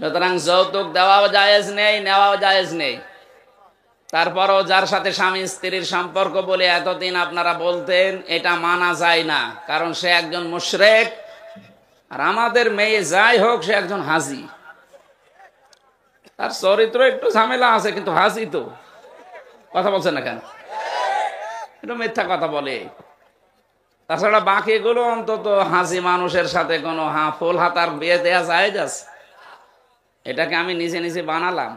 সুতরাং যৌতুক দেওয়াও জায়েজ নেই, নেওয়াও জায়েজ নেই। তারপরও যার সাথে স্বামী স্ত্রীর সম্পর্ক বলে এতদিন আপনারা বলতেন, এটা মানা যায় না, কারণ সে একজন মুশরিক। আর আমাদের মেয়ে যাই হোক, সে একজন হাজি, তার চরিত্র একটু ঝামেলা আছে, কিন্তু হাজি তো। কথা বলছেন না কেন? একটু মিথ্যা কথা বলে। তাছাড়া বাকিগুলো অন্তত হাজি মানুষের সাথে কোনো ফুল হাতার বিয়ে দেওয়া যায় যাচ্ছে। এটাকে আমি নিজে নিজে বানালাম।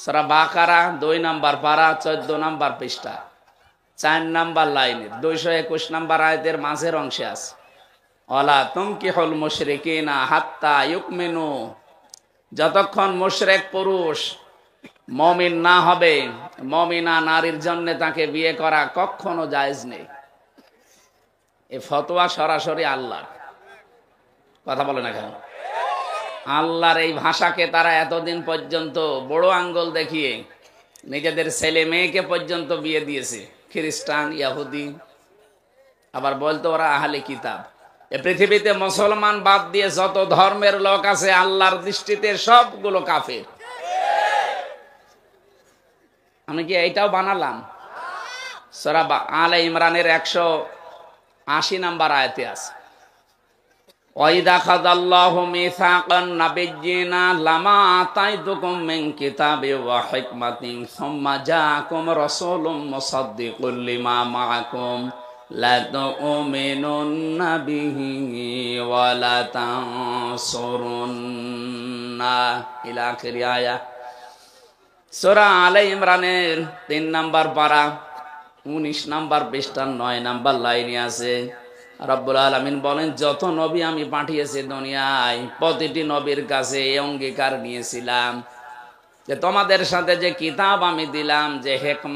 সূরা বাকারা 2 নম্বর পারা 14 নম্বর পৃষ্ঠা 4 নম্বর লাইনের 221 নম্বর আয়াতের মাঝের অংশে আছে, ওয়ালা তুনকিহুল মুশরিকিনা হাত্তা ইউমিনু। যতক্ষণ মুশরিক পুরুষ মুমিন না হবে, মুমিনা নারীর জন্য তাকে বিয়ে করা কখনো জায়েজ নেই। এই ফতোয়া সরাসরি আল্লাহ। কথা বলে না কেন? আল্লাহর এই ভাষাকে তারা এতদিন পর্যন্ত বড় আঙ্গুল দেখিয়ে নিজেদের ছেলে মেয়েকে পর্যন্ত বিয়ে দিয়েছে, খ্রিস্টান, ইহুদি। আবার বলতো ওরা আহলে কিতাব। এই পৃথিবীতে মুসলমান বাদ দিয়ে যত ধর্মের লোক আছে, আল্লাহর দৃষ্টিতে সবগুলো কাফের। আমি কি এইটাও বানালাম? সূরা আলে ইমরানের 180 নম্বর আয়াতে আছে, ওয়াইদা খাযাল্লাহু মিসাকান নাবিয়্যিনা লামা আতাইতুকুম মিন কিতাবি ওয়া হিকমাতিন সুম্মা জাআকুম রাসূলুম মুসাদ্দিকুল লিমা মাআকুম লা তু'মিনুন্না বিহি ওয়া লা তানসুরুন্না ইলা আখির আয়াত। সূরা আলে ইমরানের 3 নম্বর পারা 19 নম্বর পৃষ্ঠার 9 নম্বর লাইনে আছে, রব্বুল আলামিন বলেন, যত নবী আমি পাঠিয়েছি দুনিয়ায়, প্রতিটি নবীর কাছে এই অঙ্গীকার নিয়েছিলাম যে তোমাদের সাথে যে কিতাব আমি দিলাম, যে হিকমত